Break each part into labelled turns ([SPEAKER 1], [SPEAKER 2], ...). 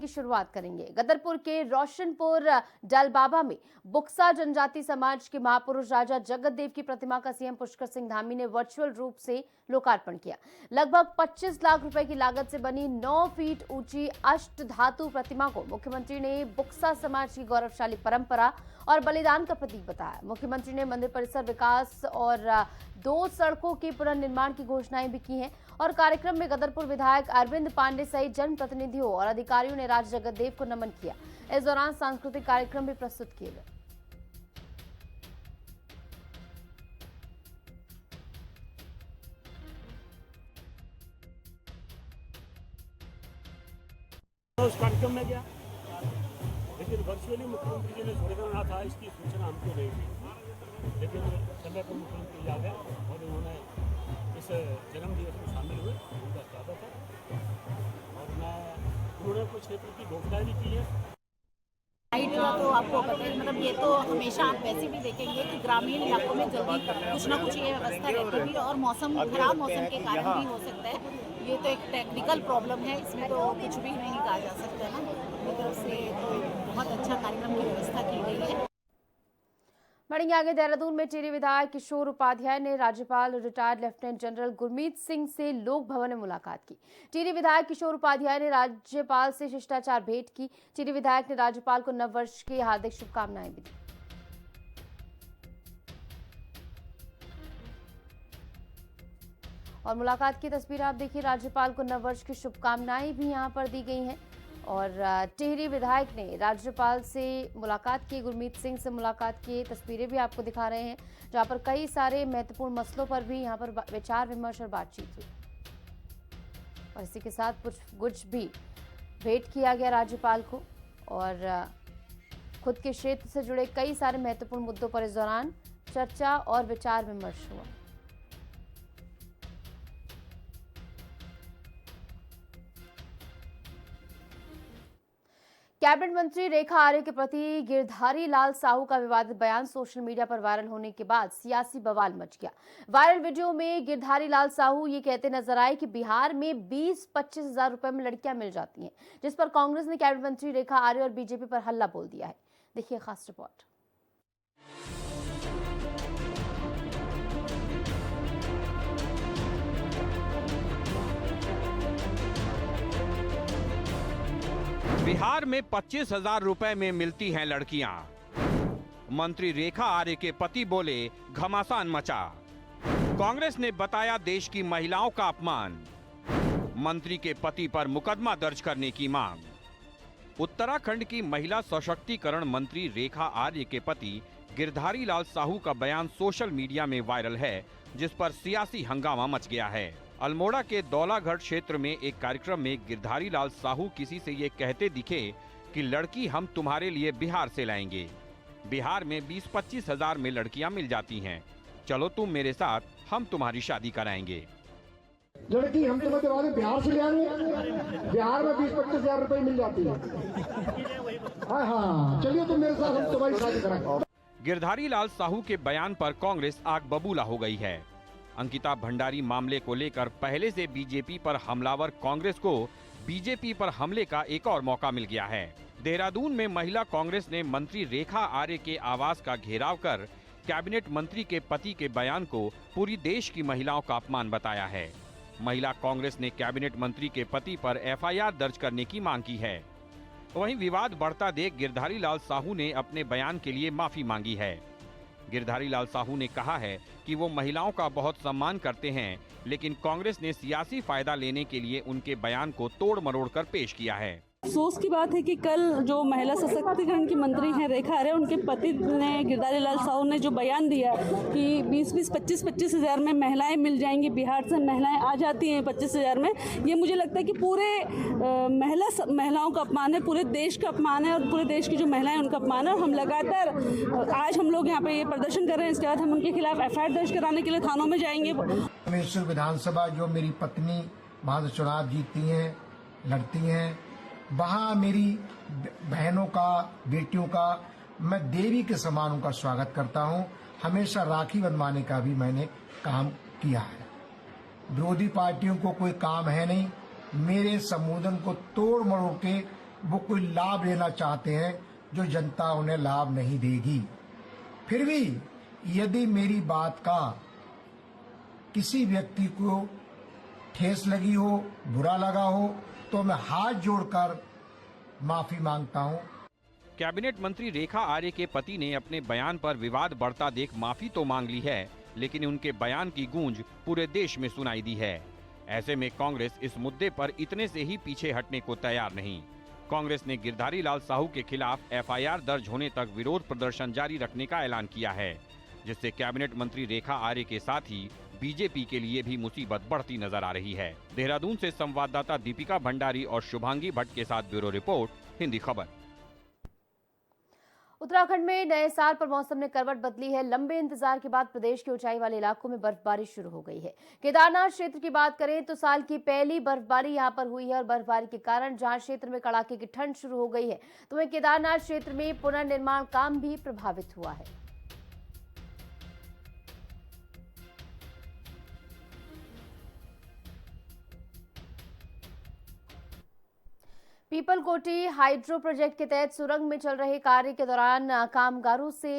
[SPEAKER 1] की शुरुआत करेंगे। गदरपुर के रोशनपुर डलबाबा में बुक्सा जनजाति समाज के महापुरुष राजा जगतदेव की प्रतिमा का सीएम पुष्कर सिंह धामी ने वर्चुअल रूप से लोकार्पण किया। लगभग 25 लाख रुपए की लागत से बनी 9 फीट ऊंची अष्टधातु प्रतिमा को मुख्यमंत्री ने बुक्सा समाज की गौरवशाली परंपरा और बलिदान का प्रतीक बताया। मुख्यमंत्री ने मंदिर परिसर विकास और 2 सड़कों के पुनर्निर्माण की घोषणाएं भी की हैं और कार्यक्रम में गदरपुर विधायक अरविंद पांडे सहित जनप्रतिनिधियों और अधिकारियों ने राजा जगतदेव को नमन किया। इस दौरान सांस्कृतिक कार्यक्रम भी प्रस्तुत किए गए।
[SPEAKER 2] उस कार्यक्रम में गया, लेकिन वर्चुअली मुख्यमंत्री जी ने जोड़ना था, इसकी सूचना हमको नहीं थी। लेकिन समय पर मुख्यमंत्री आ गए और उन्होंने इस जन्म दिवस में शामिल हुए, उनका स्वागत है। और उन्होंने कुछ क्षेत्र की घोषणाएं भी की है।
[SPEAKER 3] लाइट का तो आपको पता है, मतलब ये तो हमेशा आप वैसे भी देखेंगे कि ग्रामीण इलाकों में जल्दी कुछ ना कुछ ये व्यवस्था रहती है और मौसम खराब मौसम के कारण भी हो सकता है। ये तो एक टेक्निकल प्रॉब्लम है, इसमें तो कुछ भी नहीं कहा जा सकता ना। मेरी तरफ से तो बहुत अच्छा कार्यक्रम की व्यवस्था की गई है।
[SPEAKER 1] बढ़ेंगे आगे। देहरादून में टिहरी विधायक किशोर उपाध्याय ने राज्यपाल retired lieutenant general Gurmeet Singh से लोक भवन में मुलाकात की। टिहरी विधायक किशोर उपाध्याय ने राज्यपाल से शिष्टाचार भेंट की। टिहरी विधायक ने राज्यपाल को नववर्ष की हार्दिक शुभकामनाएं भी दी। और मुलाकात की तस्वीर आप देखिए, राज्यपाल को नववर्ष की शुभकामनाएं भी यहां पर दी गई हैं। और टिहरी विधायक ने राज्यपाल से मुलाकात की, गुरमीत सिंह से मुलाकात की। तस्वीरें भी आपको दिखा रहे हैं जहां पर कई सारे महत्वपूर्ण मसलों पर भी यहां पर विचार विमर्श और बातचीत हुई। और इसी के साथ कुछ भी भेंट किया गया राज्यपाल को और खुद के क्षेत्र से जुड़े कई सारे महत्वपूर्ण मुद्दों पर इस दौरान चर्चा और विचार विमर्श हुआ। कैबिनेट मंत्री रेखा आर्य के प्रति गिरधारी लाल साहू का विवादित बयान सोशल मीडिया पर वायरल होने के बाद सियासी बवाल मच गया। वायरल वीडियो में गिरधारी लाल साहू ये कहते नजर आए कि बिहार में 20-25 हजार रुपए में लड़कियां मिल जाती हैं, जिस पर कांग्रेस ने कैबिनेट मंत्री रेखा आर्य और बीजेपी पर हल्ला बोल दिया है। देखिए खास रिपोर्ट।
[SPEAKER 4] बिहार में 25,000 रुपए में मिलती हैं लड़कियां। मंत्री रेखा आर्य के पति बोले घमासान मचा। कांग्रेस ने बताया देश की महिलाओं का अपमान। मंत्री के पति पर मुकदमा दर्ज करने की मांग। उत्तराखंड की महिला सशक्तिकरण मंत्री रेखा आर्य के पति गिरधारी लाल साहू का बयान सोशल मीडिया में वायरल है, जिस पर सियासी हंगामा मच गया है। अल्मोड़ा के दौलागढ़ क्षेत्र में एक कार्यक्रम में गिरधारी लाल साहू किसी से ये कहते दिखे कि लड़की हम तुम्हारे लिए बिहार से लाएंगे। बिहार में 20-25 हजार में लड़कियां मिल जाती हैं, चलो तुम मेरे साथ, हम तुम्हारी शादी कराएंगे।
[SPEAKER 5] लड़की हम तुम्हारे बिहार से ले आएंगे, बिहार में 20-25 हजार रुपए मिल जाती है। हाँ, चलिए तुम मेरे साथ, हम तुम्हारी शादी कराएंगे।
[SPEAKER 4] गिरधारी लाल साहू के बयान पर कांग्रेस आग बबूला हो गई है। अंकिता भंडारी मामले को लेकर पहले से बीजेपी पर हमलावर कांग्रेस को बीजेपी पर हमले का एक और मौका मिल गया है। देहरादून में महिला कांग्रेस ने मंत्री रेखा आर्य के आवास का घेराव कर कैबिनेट मंत्री के पति के बयान को पूरी देश की महिलाओं का अपमान बताया है। महिला कांग्रेस ने कैबिनेट मंत्री के पति पर एफआईआर दर्ज करने की मांग की है। वहीं विवाद बढ़ता देख गिरधारी लाल साहू ने अपने बयान के लिए माफी मांगी है। गिरधारी लाल साहू ने कहा है कि वो महिलाओं का बहुत सम्मान करते हैं, लेकिन कांग्रेस ने सियासी फायदा लेने के लिए उनके बयान को तोड़ मरोड़ कर पेश किया है।
[SPEAKER 6] अफसोस की बात है कि कल जो महिला सशक्तिकरण की मंत्री हैं रेखा आर्य, उनके पति ने गिरधारी लाल साहू ने जो बयान दिया कि 20-20, 25-25 हजार में महिलाएं मिल जाएंगी, बिहार से महिलाएं आ जाती हैं 25 हजार में, ये मुझे लगता है कि पूरे महिलाओं का अपमान है, पूरे देश का अपमान है और पूरे देश की जो महिलाएं उनका अपमान है। और हम लगातार आज हम लोग यहाँ पे ये प्रदर्शन कर रहे हैं, इसके बाद हम उनके खिलाफ एफआईआर दर्ज कराने के लिए थानों में जाएंगे।
[SPEAKER 5] विधानसभा जो मेरी पत्नी वहां से चुनाव जीतती हैं, लड़ती हैं, वहाँ मेरी बहनों का, बेटियों का मैं देवी के समान उनका स्वागत करता हूँ। हमेशा राखी बंधवाने का भी मैंने काम किया है। विरोधी पार्टियों को कोई काम है नहीं, मेरे संबोधन को तोड़ मरोड़ के वो कोई लाभ लेना चाहते हैं जो जनता उन्हें लाभ नहीं देगी। फिर भी यदि मेरी बात का किसी व्यक्ति को ठेस लगी हो, बुरा लगा हो, तो मैं हाथ जोड़कर माफी मांगता हूं।
[SPEAKER 4] कैबिनेट मंत्री रेखा आर्य के पति ने अपने बयान पर विवाद बढ़ता देख माफी तो मांग ली है, लेकिन उनके बयान की गूंज पूरे देश में सुनाई दी है। ऐसे में कांग्रेस इस मुद्दे पर इतने से ही पीछे हटने को तैयार नहीं। कांग्रेस ने गिरधारी लाल साहू के खिलाफ एफआईआर दर्ज होने तक विरोध प्रदर्शन जारी रखने का ऐलान किया है, जिससे कैबिनेट मंत्री रेखा आर्य के साथ ही बीजेपी के लिए भी मुसीबत बढ़ती नजर आ रही है। देहरादून से संवाददाता दीपिका भंडारी और शुभांगी भट्ट के साथ ब्यूरो रिपोर्ट, हिंदी खबर।
[SPEAKER 1] उत्तराखंड में नए साल पर मौसम ने करवट बदली है। लंबे इंतजार के बाद प्रदेश के ऊंचाई वाले इलाकों में बर्फबारी शुरू हो गई है। केदारनाथ क्षेत्र की बात करें तो साल की पहली बर्फबारी यहां पर हुई है और बर्फबारी के कारण जहां क्षेत्र में कड़ाके की ठंड शुरू हो गई है, तो वहीं केदारनाथ क्षेत्र में पुनर्निर्माण काम भी प्रभावित हुआ है। पीपलकोटी हाइड्रो प्रोजेक्ट के तहत सुरंग में चल रहे कार्य के दौरान कामगारों से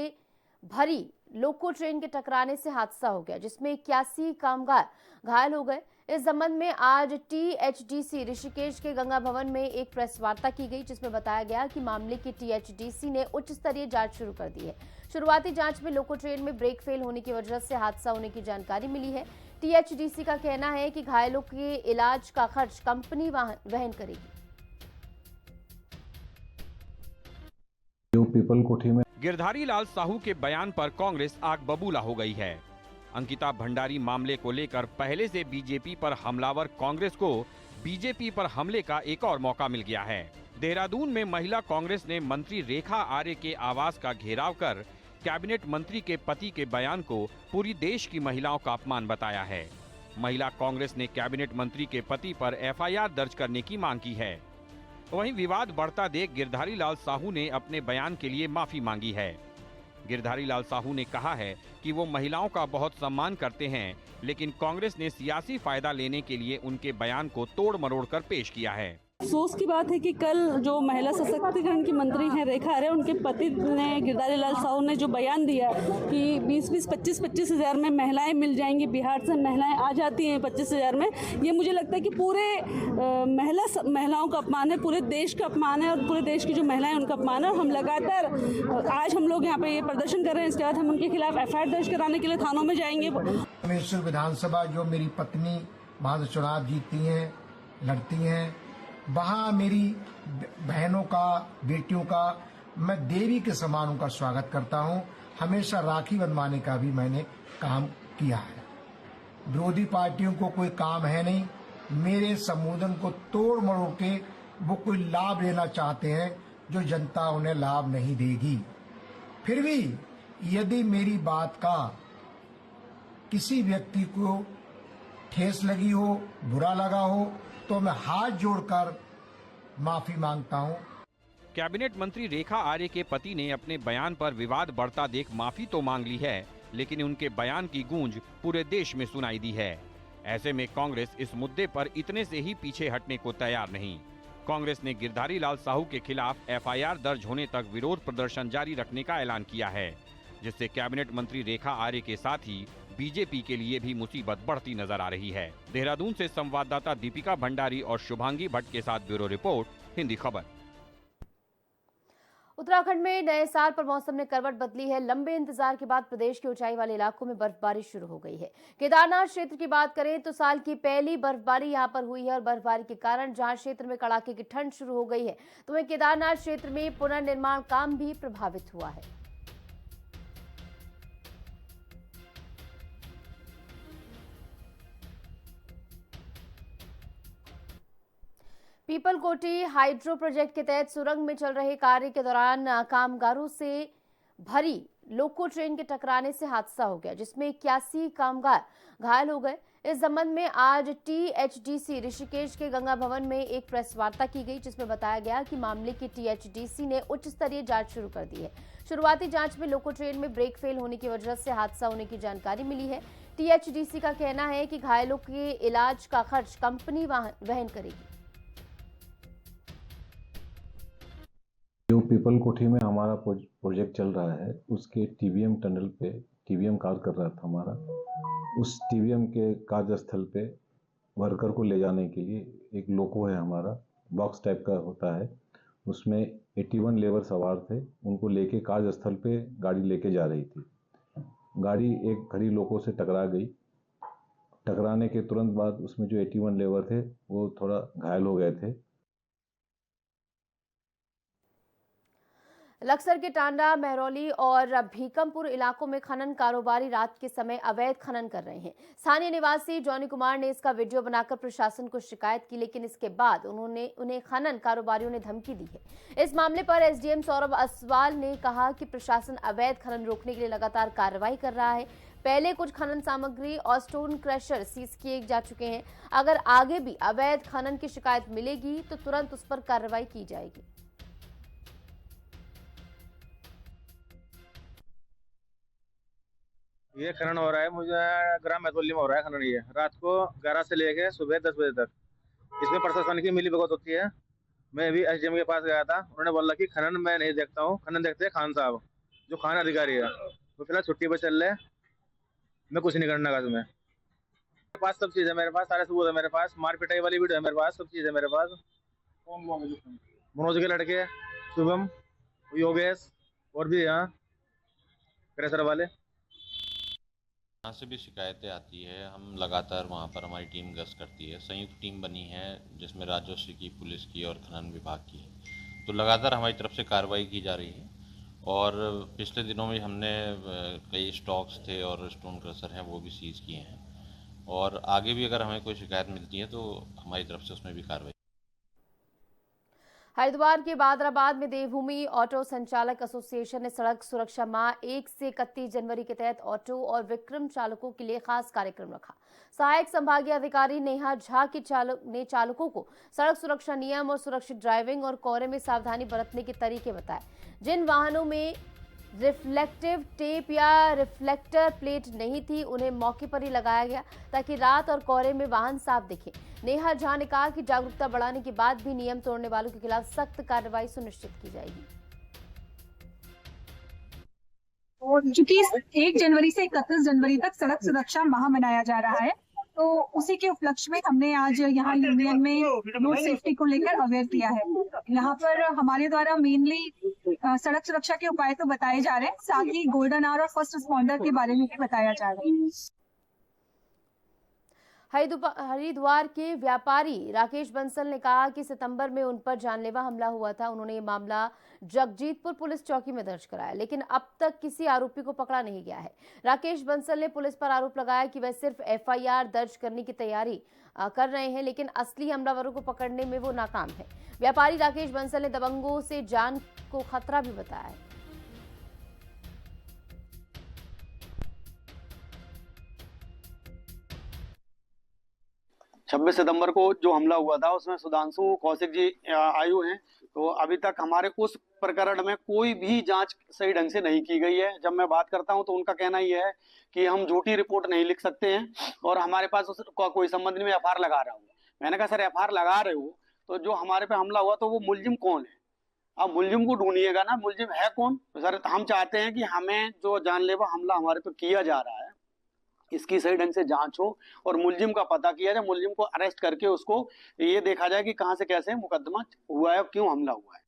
[SPEAKER 1] भरी लोको ट्रेन के टकराने से हादसा हो गया, जिसमें 81 कामगार घायल हो गए। इस संबंध में आज टीएचडीसी ऋषिकेश के गंगा भवन में एक प्रेस वार्ता की गई, जिसमें बताया गया कि मामले की टीएचडीसी ने उच्च स्तरीय जांच शुरू कर दी है। शुरुआती जांच में लोको ट्रेन में ब्रेक फेल होने की वजह से हादसा होने की जानकारी मिली है। टीएचडीसी का कहना है कि घायलों के इलाज का खर्च कंपनी वहन करेगी।
[SPEAKER 7] पीपलकोठी में
[SPEAKER 4] गिरधारी लाल साहू के बयान पर कांग्रेस आग बबूला हो गई है। अंकिता भंडारी मामले को लेकर पहले से बीजेपी पर हमलावर कांग्रेस को बीजेपी पर हमले का एक और मौका मिल गया है। देहरादून में महिला कांग्रेस ने मंत्री रेखा आर्य के आवास का घेराव कर कैबिनेट मंत्री के पति के बयान को पूरी देश की महिलाओं का अपमान बताया है। महिला कांग्रेस ने कैबिनेट मंत्री के पति पर एफआईआर दर्ज करने की मांग की है। वहीं विवाद बढ़ता देख गिरधारी लाल साहू ने अपने बयान के लिए माफी मांगी है। गिरधारी लाल साहू ने कहा है कि वो महिलाओं का बहुत सम्मान करते हैं, लेकिन कांग्रेस ने सियासी फायदा लेने के लिए उनके बयान को तोड़ मरोड़ कर पेश किया है।
[SPEAKER 6] अफसोस की बात है कि कल जो महिला सशक्तिकरण की मंत्री हैं रेखा आर्य, उनके पति ने गिरधारी लाल साहू ने जो बयान दिया कि 20-20, 25-25 हज़ार में महिलाएं मिल जाएंगी, बिहार से महिलाएं आ जाती हैं 25 हज़ार में, ये मुझे लगता है कि पूरे महिलाओं का अपमान है, पूरे देश का अपमान है और पूरे देश की जो महिलाएं उनका अपमान है। और हम लगातार आज हम लोग यहाँ पे ये प्रदर्शन कर रहे हैं, इसके बाद हम उनके खिलाफ एफआईआर दर्ज कराने के लिए थानों में जाएंगे।
[SPEAKER 5] रामेश्वर विधानसभा जो मेरी पत्नी वहां से चुनाव जीतती हैं, लड़ती हैं, वहाँ मेरी बहनों का, बेटियों का मैं देवी के समान उनका स्वागत करता हूँ। हमेशा राखी बंधवाने का भी मैंने काम किया है। विरोधी पार्टियों को कोई काम है नहीं, मेरे संबोधन को तोड़ मरोड़ के वो कोई लाभ लेना चाहते हैं जो जनता उन्हें लाभ नहीं देगी। फिर भी यदि मेरी बात का किसी व्यक्ति को ठेस लगी हो, बुरा लगा हो, तो मैं हाथ जोड़कर माफी मांगता हूं।
[SPEAKER 4] कैबिनेट मंत्री रेखा आर्य के पति ने अपने बयान पर विवाद बढ़ता देख माफी तो मांग ली है, लेकिन उनके बयान की गूंज पूरे देश में सुनाई दी है। ऐसे में कांग्रेस इस मुद्दे पर इतने से ही पीछे हटने को तैयार नहीं। कांग्रेस ने गिरधारी लाल साहू के खिलाफ एफआईआर दर्ज होने तक विरोध प्रदर्शन जारी रखने का ऐलान किया है, जिससे कैबिनेट मंत्री रेखा आर्य के साथ ही बीजेपी के लिए भी मुसीबत बढ़ती नजर आ रही है। देहरादून से संवाददाता दीपिका भंडारी और शुभांगी भट्ट के साथ ब्यूरो रिपोर्ट, हिंदी खबर।
[SPEAKER 1] उत्तराखंड में नए साल पर मौसम ने करवट बदली है। लंबे इंतजार के बाद प्रदेश के ऊंचाई वाले इलाकों में बर्फबारी शुरू हो गई है। केदारनाथ क्षेत्र की बात करें तो साल की पहली बर्फबारी यहां पर हुई है और बर्फबारी के कारण जहां क्षेत्र में कड़ाके की ठंड शुरू हो गई है, तो वहीं केदारनाथ क्षेत्र में पुनर्निर्माण काम भी प्रभावित हुआ है। पीपलकोटी हाइड्रो प्रोजेक्ट के तहत सुरंग में चल रहे कार्य के दौरान कामगारों से भरी लोको ट्रेन के टकराने से हादसा हो गया, जिसमें 81 कामगार घायल हो गए। इस संबंध में आज टीएचडीसी ऋषिकेश के गंगा भवन में एक प्रेस वार्ता की गई, जिसमें बताया गया कि मामले की टीएचडीसी ने उच्च स्तरीय जांच शुरू कर दी है। शुरुआती जांच में लोको ट्रेन में ब्रेक फेल होने की वजह से हादसा होने की जानकारी मिली है। टीएचडीसी का कहना है कि घायलों के इलाज का खर्च कंपनी वहन करेगी।
[SPEAKER 7] जो पीपल कोठी में हमारा प्रोजेक्ट चल रहा है, उसके टीबीएम टनल पे टीबीएम कार्य कर रहा था हमारा। उस टीबीएम के कार्यस्थल पे वर्कर को ले जाने के लिए एक लोको है हमारा, बॉक्स टाइप का होता है, उसमें 81 लेबर सवार थे। उनको लेके कार्यस्थल पे गाड़ी लेके जा रही थी। गाड़ी एक खड़ी लोको से टकरा गई। टकराने के तुरंत बाद उसमें जो 81 लेबर थे वो थोड़ा घायल हो गए थे।
[SPEAKER 1] लक्सर के टांडा, महरौली और भीकमपुर इलाकों में खनन कारोबारी रात के समय अवैध खनन कर रहे हैं। स्थानीय निवासी जॉनी कुमार ने इसका वीडियो बनाकर प्रशासन को शिकायत की, लेकिन इसके बाद उन्हें खनन कारोबारियों ने धमकी दी है। इस मामले पर एसडीएम सौरभ असवाल ने कहा कि प्रशासन अवैध खनन रोकने के लिए लगातार कार्रवाई कर रहा है। पहले कुछ खनन सामग्री और स्टोन क्रशर सीज किए जा चुके हैं। अगर आगे भी अवैध खनन की शिकायत मिलेगी तो तुरंत उस पर कार्रवाई की जाएगी।
[SPEAKER 8] ये खनन हो रहा है, मुझे ग्राम मैथोली में हो रहा है खनन। ये रात को 11 से लेके सुबह 10 बजे तक इसमें प्रशासन की मिली भगत होती है। मैं भी एसडीएम के पास गया था, उन्होंने बोला कि खनन मैं नहीं देखता हूँ, खनन देखते हैं खान साहब, जो खान अधिकारी है। वो फिलहाल छुट्टी पर चल रहे, मैं कुछ नहीं करना का तुम्हें। मेरे पास सब चीज़ है, मेरे पास सारे सबूत है, मेरे पास मारपिटाई वाली वीडियो है, मेरे पास सब चीज़ है। मेरे पास मनोज के लड़के, शुभम, योगेश और भी यहाँ क्रेशर वाले।
[SPEAKER 9] यहाँ से भी शिकायतें आती है। हम लगातार वहाँ पर हमारी टीम गश्त करती है। संयुक्त टीम बनी है जिसमें राजस्व की, पुलिस की और खनन विभाग की है। तो लगातार हमारी तरफ से कार्रवाई की जा रही है। और पिछले दिनों में हमने कई स्टॉक्स थे और स्टोन क्रशर हैं वो भी सीज किए हैं। और आगे भी अगर हमें कोई शिकायत मिलती है तो हमारी तरफ से उसमें भी कार्रवाई।
[SPEAKER 1] हरिद्वार के बादराबाद में देवभूमि ऑटो संचालक एसोसिएशन ने सड़क सुरक्षा माह 1 से 31 जनवरी के तहत ऑटो और विक्रम चालकों के लिए खास कार्यक्रम रखा। सहायक संभागीय अधिकारी नेहा झा ने चालकों को सड़क सुरक्षा नियम और सुरक्षित ड्राइविंग और कोहरे में सावधानी बरतने के तरीके बताए। जिन वाहनों में रिफ्लेक्टिव टेप या रिफ्लेक्टर प्लेट नहीं थी उन्हें मौके पर ही लगाया गया ताकि रात और कोहरे में वाहन साफ दिखे। नेहा झा ने कहा कि जागरूकता बढ़ाने के बाद भी नियम तोड़ने वालों के खिलाफ सख्त कार्रवाई सुनिश्चित की जाएगी।
[SPEAKER 10] और चूंकि 1 जनवरी से 31 जनवरी तक सड़क सुरक्षा माह मनाया जा रहा है, तो उसी के उपलक्ष्य में हमने आज यहाँ यूनियन में रोड सेफ्टी को लेकर अवेयर किया है। यहाँ पर हमारे द्वारा मेनली सड़क सुरक्षा के उपाय तो बताए जा रहे हैं, साथ ही गोल्डन आवर और फर्स्ट रिस्पॉन्डर के बारे में भी बताया जा रहा है।
[SPEAKER 1] हरिद्वार के व्यापारी राकेश बंसल ने कहा कि सितंबर में उन पर जानलेवा हमला हुआ था। उन्होंने ये मामला जगजीतपुर पुलिस चौकी में दर्ज कराया, लेकिन अब तक किसी आरोपी को पकड़ा नहीं गया है। राकेश बंसल ने पुलिस पर आरोप लगाया कि वह सिर्फ एफआईआर दर्ज करने की तैयारी कर रहे हैं, लेकिन असली हमलावरों को पकड़ने में वो नाकाम है। व्यापारी राकेश बंसल ने दबंगों से जान को खतरा भी बताया है।
[SPEAKER 11] 26 सितंबर को जो हमला हुआ था उसमें सुधांशु कौशिक जी आयु हैं। तो अभी तक हमारे उस प्रकरण में कोई भी जांच सही ढंग से नहीं की गई है। जब मैं बात करता हूं तो उनका कहना यह है कि हम झूठी रिपोर्ट नहीं लिख सकते हैं और हमारे पास उसका कोई संबंध में एफआईआर लगा रहा हूँ। मैंने कहा सर एफआईआर लगा रहे हो तो जो हमारे पे हमला हुआ तो वो मुलजिम कौन है, आप मुलजिम को ढूंढिएगा ना, मुलजिम है कौन। तो सर हम चाहते हैं कि हमें जो जानलेवा हमला हमारे पे किया जा रहा है इसकी सही ढंग से जांच हो और मुलजिम का पता किया जाए, मुलजिम को अरेस्ट करके उसको ये देखा जाए कि कहां से कैसे मुकदमा हुआ है और क्यों हमला हुआ है।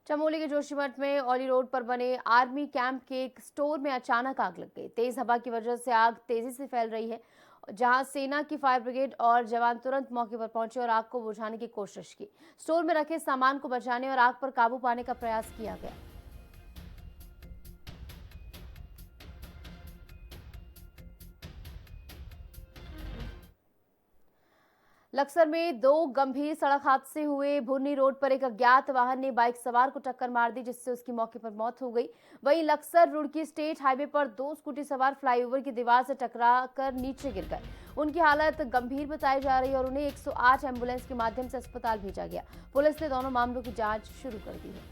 [SPEAKER 1] चमोली के जोशीमठ में औली रोड पर बने आर्मी कैंप के एक स्टोर में अचानक आग लग गई। तेज हवा की वजह से आग तेजी से फैल रही है, जहां सेना की फायर ब्रिगेड और जवान तुरंत मौके पर पहुंचे और आग को बुझाने की कोशिश की। स्टोर में रखे सामान को बचाने और आग पर काबू पाने का प्रयास किया गया। लक्सर में 2 गंभीर सड़क हादसे हुए। भुरनी रोड पर एक अज्ञात वाहन ने बाइक सवार को टक्कर मार दी, जिससे उसकी मौके पर मौत हो गई। वहीं लक्सर रुड़की स्टेट हाईवे पर 2 स्कूटी सवार फ्लाईओवर की दीवार से टकराकर नीचे गिर गए। उनकी हालत गंभीर बताई जा रही है और उन्हें 108 एम्बुलेंस के माध्यम से अस्पताल भेजा गया। पुलिस ने दोनों मामलों की जांच शुरू कर दी है।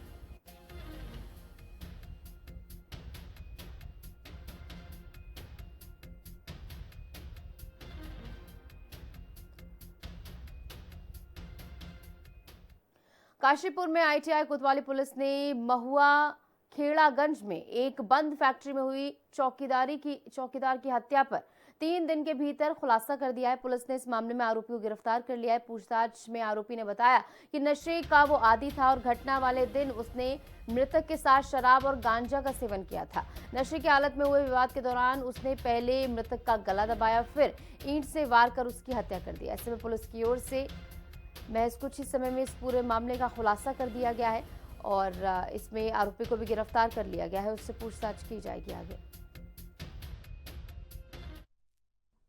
[SPEAKER 1] काशीपुर में ITI कोतवाली पुलिस ने महुआ खेड़ागंज में एक बंद फैक्ट्री में हुई चौकीदार की हत्या पर 3 दिन के भीतर खुलासा कर दिया है। पुलिस ने इस मामले में आरोपी को गिरफ्तार कर लिया है। पूछताछ में आरोपी ने बताया कि नशे का वो आदी था और घटना वाले दिन उसने मृतक के साथ शराब और गांजा का सेवन किया था। नशे की हालत में हुए विवाद के दौरान उसने पहले मृतक का गला दबाया, फिर ईंट से वार कर उसकी हत्या कर दी। ऐसे में पुलिस की ओर से महज कुछ ही समय में इस पूरे मामले का खुलासा कर दिया गया है और इसमें आरोपी को भी गिरफ्तार कर लिया गया है। उससे पूछताछ की जाएगी आगे।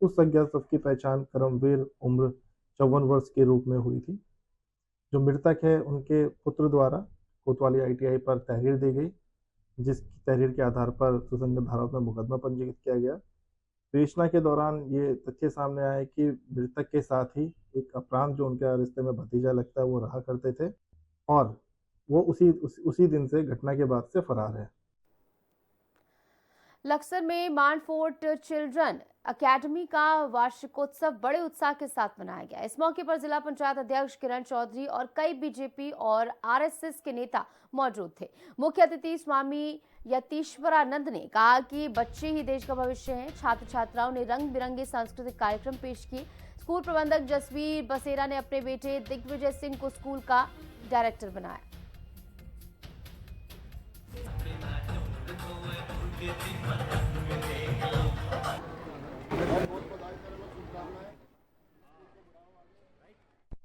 [SPEAKER 12] उस अज्ञात शख्स की पहचान करमवीर उम्र 54 वर्ष के रूप में हुई थी। जो मृतक है उनके पुत्र द्वारा कोतवाली ITI पर तहरीर दी गई, जिस तहरीर के आधार पर सुसंगत धाराओं में मुकदमा पंजीकृत किया गया। विवेचना के दौरान ये तथ्य सामने आया कि मृतक के साथ ही एक अपराध जो उनके रिश्ते में भतीजा लगता है वो रहा करते थे और वो उसी दिन से घटना के बाद से फरार है।
[SPEAKER 1] लक्सर में मानफोर्ट चिल्ड्रन अकेडमी का वार्षिकोत्सव बड़े उत्साह के साथ मनाया गया। इस मौके पर जिला पंचायत अध्यक्ष किरण चौधरी और कई BJP और RSS के नेता मौजूद थे। मुख्य अतिथि स्वामी यतीश्वरानंद ने कहा कि बच्चे ही देश का भविष्य हैं। छात्र छात्राओं ने रंग बिरंगे सांस्कृतिक कार्यक्रम पेश किए। स्कूल प्रबंधक जसवीर बसेरा ने अपने बेटे दिग्विजय सिंह को स्कूल का डायरेक्टर बनाया।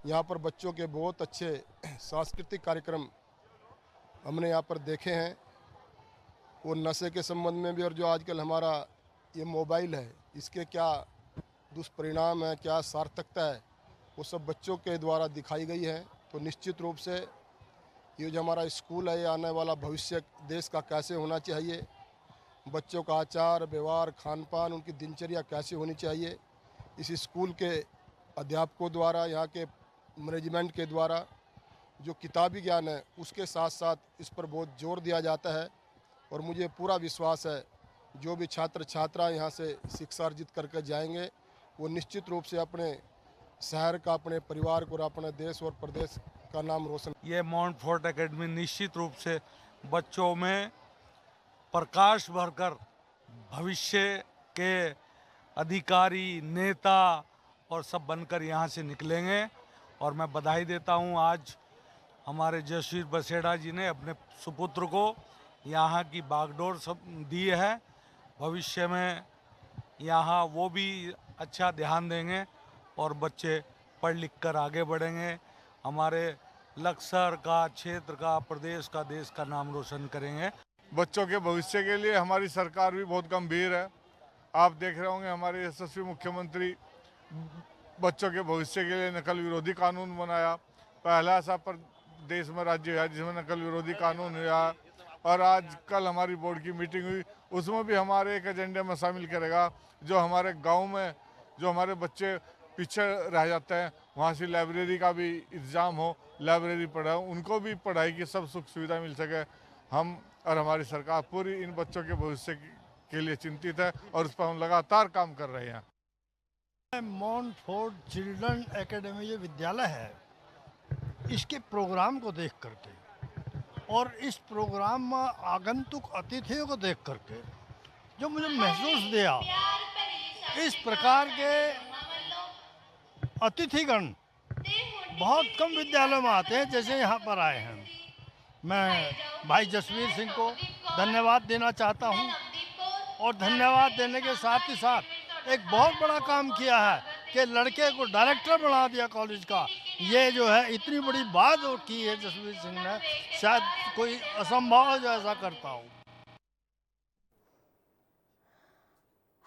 [SPEAKER 13] यहाँ पर बच्चों के बहुत अच्छे सांस्कृतिक कार्यक्रम हमने यहाँ पर देखे हैं और नशे के संबंध में भी, और जो आजकल हमारा ये मोबाइल है इसके क्या दुष्परिणाम है, क्या सार्थकता है, वो सब बच्चों के द्वारा दिखाई गई है। तो निश्चित रूप से ये जो हमारा स्कूल है, ये आने वाला भविष्य देश का कैसे होना चाहिए, बच्चों का आचार व्यवहार खान पान उनकी दिनचर्या कैसे होनी चाहिए, इस स्कूल के अध्यापकों द्वारा यहाँ के मैनेजमेंट के द्वारा जो किताबी ज्ञान है उसके साथ साथ इस पर बहुत जोर दिया जाता है। और मुझे पूरा विश्वास है जो भी छात्र छात्रा यहाँ से शिक्षा अर्जित करके जाएंगे वो निश्चित रूप से अपने शहर का, अपने परिवार को और अपने देश और प्रदेश का नाम रोशन।
[SPEAKER 14] ये माउंटफोर्ट एकेडमी निश्चित रूप से बच्चों में प्रकाश भरकर भविष्य के अधिकारी नेता और सब बनकर यहाँ से निकलेंगे। और मैं बधाई देता हूँ, आज हमारे जसवीर बसेड़ा जी ने अपने सुपुत्र को यहाँ की बागडोर सब दी है। भविष्य में यहाँ वो भी अच्छा ध्यान देंगे और बच्चे पढ़ लिख कर आगे बढ़ेंगे, हमारे लक्सर का, क्षेत्र का, प्रदेश का, देश का नाम रोशन करेंगे।
[SPEAKER 15] बच्चों के भविष्य के लिए हमारी सरकार भी बहुत गंभीर है। आप देख रहे होंगे हमारे यशस्वी मुख्यमंत्री बच्चों के भविष्य के लिए नकल विरोधी कानून बनाया। पहला ऐसा देश में राज्य है जिसमें नकल विरोधी कानून हुआ। और आज कल हमारी बोर्ड की मीटिंग हुई, उसमें भी हमारे एक एजेंडे में शामिल करेगा जो हमारे गांव में जो हमारे बच्चे पीछे रह जाते हैं वहाँ से लाइब्रेरी का भी इंतजाम हो, लाइब्रेरी पढ़ाओ, उनको भी पढ़ाई की सब सुख सुविधा मिल सके। हम और हमारी सरकार पूरी इन बच्चों के भविष्य के लिए चिंतित है और उस पर हम लगातार काम कर रहे हैं।
[SPEAKER 16] माउंटफोर्ट चिल्ड्रन एकेडमी जो विद्यालय है, इसके प्रोग्राम को देख करके और इस प्रोग्राम में आगंतुक अतिथियों को देख करके जो मुझे महसूस दिया, इस प्रकार के अतिथिगण बहुत कम विद्यालयों में आते हैं जैसे यहाँ पर आए हैं। मैं भाई जसवीर सिंह को धन्यवाद देना चाहता हूँ और धन्यवाद देने के साथ ही साथ एक बहुत बड़ा काम किया है कि लड़के को डायरेक्टर बना दिया कॉलेज का। ये जो है इतनी बड़ी बात की है जसवीर सिंह ने, शायद कोई असंभव है जो ऐसा करता हो।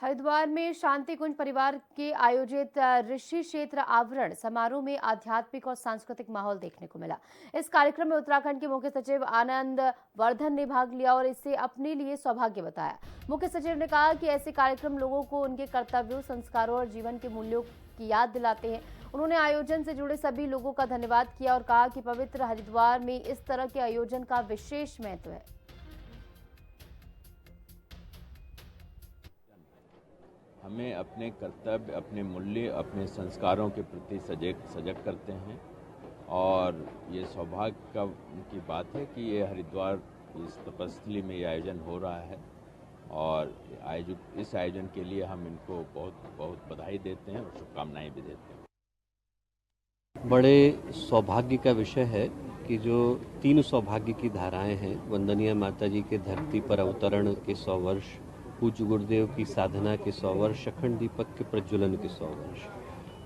[SPEAKER 1] हरिद्वार में शांति कुंज परिवार के आयोजित ऋषि क्षेत्र आवरण समारोह में आध्यात्मिक और सांस्कृतिक माहौल देखने को मिला। इस कार्यक्रम में उत्तराखंड के मुख्य सचिव आनंद वर्धन ने भाग लिया और इसे अपने लिए सौभाग्य बताया। मुख्य सचिव ने कहा कि ऐसे कार्यक्रम लोगों को उनके कर्तव्यों, संस्कारों और जीवन के मूल्यों की याद दिलाते हैं। उन्होंने आयोजन से जुड़े सभी लोगों का धन्यवाद किया और कहा कि पवित्र हरिद्वार में इस तरह के आयोजन का विशेष महत्व है।
[SPEAKER 17] हमें अपने कर्तव्य, अपने मूल्य, अपने संस्कारों के प्रति सजग करते हैं
[SPEAKER 9] और ये सौभाग्य की बात है कि ये हरिद्वार इस तपस्थली में ये आयोजन हो रहा है और इस आयोजन के लिए हम इनको बहुत बहुत बधाई देते हैं और शुभकामनाएं भी देते हैं।
[SPEAKER 17] बड़े सौभाग्य का विषय है कि जो 3 सौभाग्य की धाराएं हैं, वंदनीय माता जी के धरती पर अवतरण के 100 वर्ष, पूज्य गुरुदेव की साधना के 100 वर्ष, अखंड दीपक के प्रज्वलन के 100 वर्ष,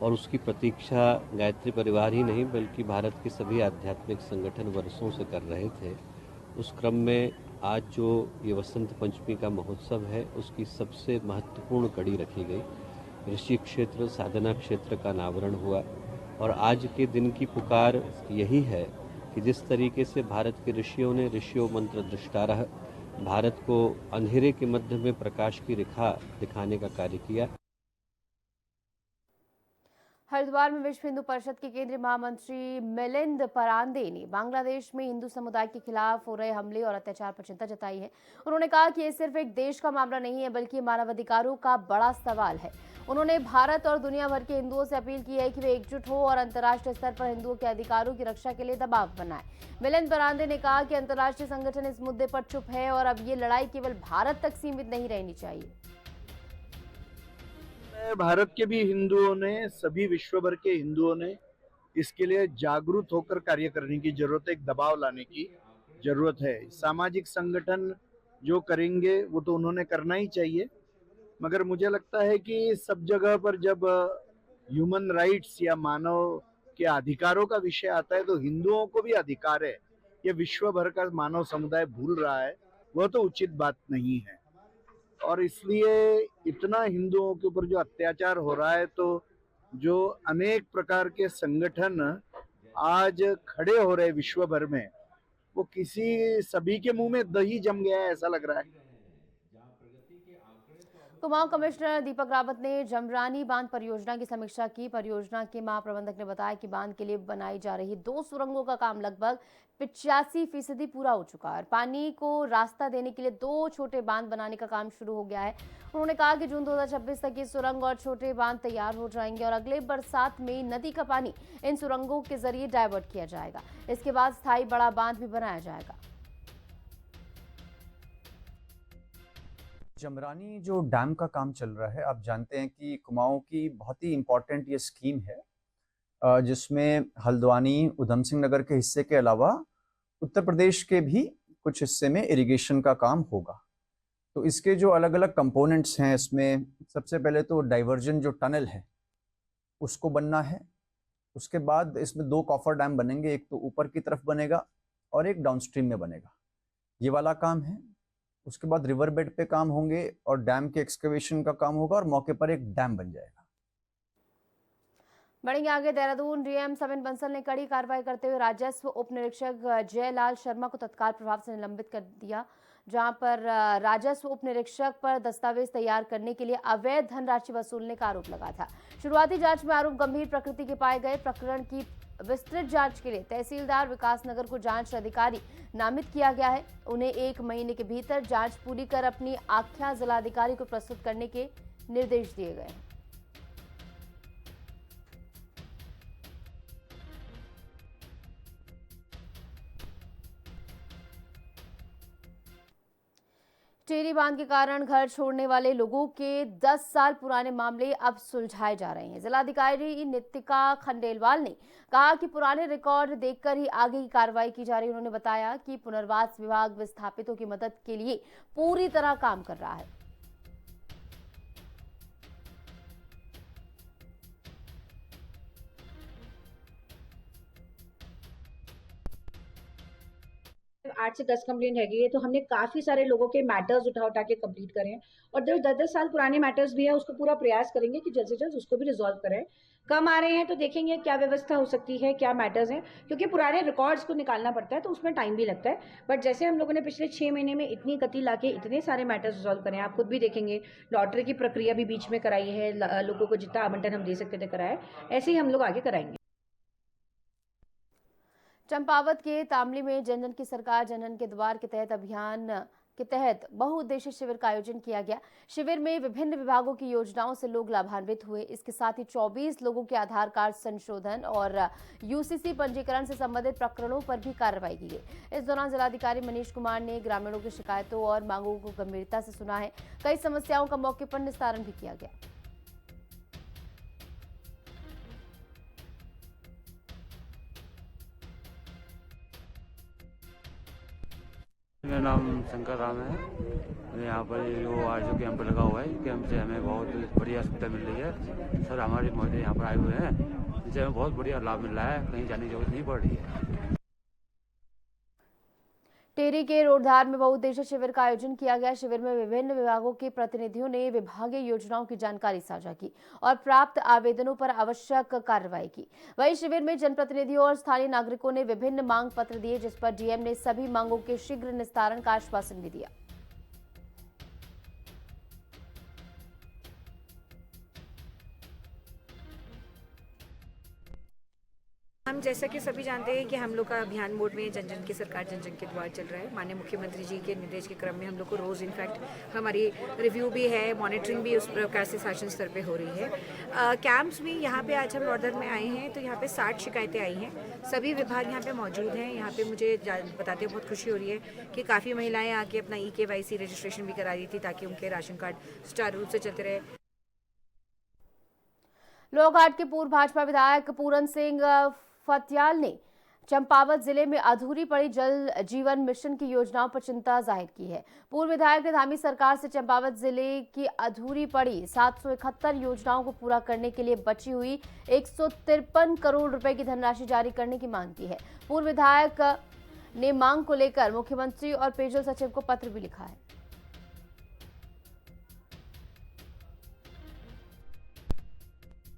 [SPEAKER 17] और उसकी प्रतीक्षा गायत्री परिवार ही नहीं बल्कि भारत के सभी आध्यात्मिक संगठन वर्षों से कर रहे थे। उस क्रम में आज जो ये वसंत पंचमी का महोत्सव है, उसकी सबसे महत्वपूर्ण कड़ी रखी गई। ऋषि क्षेत्र, साधना क्षेत्र का अनावरण हुआ और आज के दिन की पुकार यही है कि जिस तरीके से भारत के ऋषियों ने ऋषियों मंत्र दृष्टारः भारत को अंधेरे के मध्य में प्रकाश की रेखा दिखाने का कार्य किया।
[SPEAKER 1] हरिद्वार में विश्व हिंदू परिषद के केंद्रीय महामंत्री मिलिंद परांदे ने बांग्लादेश में हिंदू समुदाय के खिलाफ हो रहे हमले और अत्याचार पर चिंता जताई है। उन्होंने कहा कि ये सिर्फ एक देश का मामला नहीं है बल्कि मानवाधिकारों का बड़ा सवाल है। उन्होंने भारत और दुनिया भर के हिंदुओं से अपील की है कि वे एकजुट हो और अंतर्राष्ट्रीय स्तर पर हिंदुओं के अधिकारों की रक्षा के लिए दबाव बनाएं। मिलिंद परांदे ने कहा कि अंतर्राष्ट्रीय संगठन इस मुद्दे पर चुप है और अब ये लड़ाई केवल भारत तक सीमित नहीं रहनी चाहिए।
[SPEAKER 18] भारत के भी हिंदुओं ने, सभी विश्व भर के हिंदुओं ने इसके लिए जागरूक होकर कार्य करने की जरूरत है, एक दबाव लाने की जरूरत है। सामाजिक संगठन जो करेंगे वो तो उन्होंने करना ही चाहिए, मगर मुझे लगता है कि सब जगह पर जब ह्यूमन राइट्स या मानव के अधिकारों का विषय आता है तो हिंदुओं को भी अधिकार है, ये विश्व भर का मानव समुदाय भूल रहा है, वह तो उचित बात नहीं है। और इसलिए इतना हिंदुओं के ऊपर जो अत्याचार हो रहा है, तो जो अनेक प्रकार के संगठन आज खड़े हो रहे विश्व भर में, वो सभी के मुंह में दही जम गया है ऐसा लग रहा है।
[SPEAKER 1] कुमाऊं कमिश्नर दीपक रावत ने जमरानी बांध परियोजना की समीक्षा की। परियोजना के महाप्रबंधक ने बताया कि बांध के लिए बनाई जा रही 2 सुरंगों का काम लगभग 85% पूरा हो चुका है और पानी को रास्ता देने के लिए 2 छोटे बांध बनाने का काम शुरू हो गया है। उन्होंने कहा कि जून 2026 तक ये सुरंग और छोटे बांध तैयार हो जाएंगे और अगले बरसात में नदी का पानी इन सुरंगों के जरिए डायवर्ट किया जाएगा। इसके बाद स्थायी बड़ा बांध भी बनाया जाएगा।
[SPEAKER 19] जमरानी जो डैम का काम चल रहा है, आप जानते हैं कि कुमाऊं की बहुत ही इम्पोर्टेंट ये स्कीम है जिसमें हल्द्वानी, उधम सिंह नगर के हिस्से के अलावा उत्तर प्रदेश के भी कुछ हिस्से में इरिगेशन का काम होगा। तो इसके जो अलग अलग कंपोनेंट्स हैं, इसमें सबसे पहले तो डाइवर्जन जो टनल है उसको बनना है। उसके बाद इसमें 2 कॉफर डैम बनेंगे, एक तो ऊपर की तरफ बनेगा और एक डाउनस्ट्रीम में बनेगा, ये वाला काम है। उसके बाद रिवर बेड पे काम होंगे और डैम के एक्सकवेशन का काम होगा और मौके पर एक डैम बन जाएगा।
[SPEAKER 1] बढ़ेंगे आगे। देहरादून डीएम सविन बंसल ने कड़ी कार्रवाई करते हुए राजस्व उप निरीक्षक जयलाल शर्मा को तत्काल प्रभाव से निलंबित कर दिया, जहां पर राजस्व उप निरीक्षक पर दस्तावेज तैयार करने के लिए अवैध धनराशि वसूलने का आरोप लगा था। शुरुआती जांच में आरोप गंभीर प्रकृति के पाए गए। प्रकरण की विस्तृत जांच के लिए तहसीलदार विकासनगर को जांच अधिकारी नामित किया गया है। उन्हें 1 महीने के भीतर जांच पूरी कर अपनी आख्या जिलाधिकारी को प्रस्तुत करने के निर्देश दिए गए हैं। टेरी बांध के कारण घर छोड़ने वाले लोगों के 10 साल पुराने मामले अब सुलझाए जा रहे हैं। जिलाधिकारी नितिका खंडेलवाल ने कहा कि पुराने रिकॉर्ड देखकर ही आगे की कार्रवाई की जा रही है। उन्होंने बताया कि पुनर्वास विभाग विस्थापितों की मदद के लिए पूरी तरह काम कर रहा है।
[SPEAKER 20] आठ से 10 कंप्लेंट है गई है, तो हमने काफी सारे लोगों के मैटर्स उठा के कंप्लीट करें और जो 10-10 साल पुराने मैटर्स भी है उसको पूरा प्रयास करेंगे कि जल्द से जल्द उसको भी रिजॉल्व करें। कम आ रहे हैं तो देखेंगे क्या व्यवस्था हो सकती है, क्या मैटर्स हैं, क्योंकि पुराने रिकॉर्ड्स को निकालना पड़ता है तो उसमें टाइम भी लगता है। बट जैसे हम लोगों ने पिछले 6 महीने में इतनी गति लाके इतने सारे मैटर्स रिजॉल्व करें, आप खुद भी देखेंगे लॉटरी की प्रक्रिया भी बीच में कराई है, लोगों को जितना आवंटन हम दे सकते थे कराए, ऐसे ही हम लोग आगे कराएंगे।
[SPEAKER 1] चंपावत के तामली में जन जन की सरकार जनन के द्वार के तहत अभियान के तहत बहुउद्देशीय शिविर का आयोजन किया गया। शिविर में विभिन्न विभागों की योजनाओं से लोग लाभान्वित हुए। इसके साथ ही 24 लोगों के आधार कार्ड संशोधन और यूसीसी पंजीकरण से संबंधित प्रकरणों पर भी कार्रवाई की गई। इस दौरान जिलाधिकारी मनीष कुमार ने ग्रामीणों की शिकायतों और मांगों को गंभीरता से सुना है। कई समस्याओं का मौके पर निस्तारण भी किया गया।
[SPEAKER 21] मेरा नाम शंकर राम है। यहाँ पर जो आज जो कैंप लगा हुआ है, कैंप से हमें बहुत बढ़िया सुविधा मिल रही है। सर हमारे मोदी यहाँ पर आए हुए हैं, जिससे हमें बहुत बढ़िया लाभ मिल रहा है, कहीं जाने की जरूरत नहीं पड़ रही है।
[SPEAKER 1] टेरी के रोडधार में बहुउद्देशीय शिविर का आयोजन किया गया। शिविर में विभिन्न विभागों के प्रतिनिधियों ने विभागीय योजनाओं की जानकारी साझा की और प्राप्त आवेदनों पर आवश्यक कार्रवाई की। वहीं शिविर में जनप्रतिनिधियों और स्थानीय नागरिकों ने विभिन्न मांग पत्र दिए, जिस पर डीएम ने सभी मांगों के शीघ्र निस्तारण का आश्वासन भी दिया।
[SPEAKER 22] हम जैसा कि सभी जानते हैं कि हम लोग का अभियान मोड में जन जन की सरकार जन जन के द्वार चल रहा है। माननीय मुख्यमंत्री जी के निर्देश के क्रम में हम लोग को रोज़ इनफैक्ट हमारी रिव्यू भी है, मॉनिटरिंग भी उस प्रकार से शासन स्तर पे हो रही है। कैंप्स भी यहाँ पे आज हम रोडर में आए हैं तो यहाँ पे 60 शिकायतें आई हैं। सभी विभाग यहाँ पे मौजूद हैं। यहाँ पे मुझे बताते बहुत खुशी हो रही है कि काफ़ी महिलाएँ आके अपना EKYC रजिस्ट्रेशन भी करा रही थी ताकि उनके राशन कार्ड सुचारू रूप से चलते रहे।
[SPEAKER 1] लोहाघाट के पूर्व भाजपा विधायक पूरन सिंह फतियाल ने चंपावत जिले में अधूरी पड़ी जल जीवन मिशन की योजनाओं पर चिंता जाहिर की है। पूर्व विधायक ने धामी सरकार से चंपावत जिले की अधूरी पड़ी 771 योजनाओं को पूरा करने के लिए बची हुई 153 करोड़ रुपए की धनराशि जारी करने की मांग की है। पूर्व विधायक ने मांग को लेकर मुख्यमंत्री और पेयजल सचिव को पत्र भी लिखा है।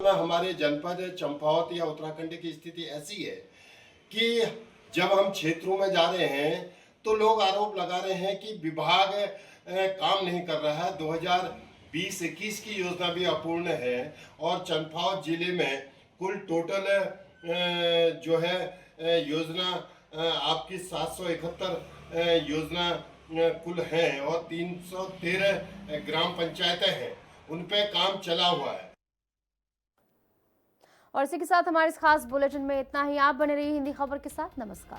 [SPEAKER 23] हमारे जनपद चंपावत या उत्तराखंड की स्थिति ऐसी है कि जब हम क्षेत्रों में जा रहे हैं तो लोग आरोप लगा रहे हैं कि विभाग काम नहीं कर रहा है। 2020-21 की योजना भी अपूर्ण है और चंपावत जिले में कुल टोटल जो है योजना आपकी 771 योजना कुल है और 313 ग्राम पंचायतें हैं, उन पे काम चला हुआ है।
[SPEAKER 1] और इसी के साथ हमारे इस खास बुलेटिन में इतना ही। आप बने रहिए हिंदी खबर के साथ। नमस्कार।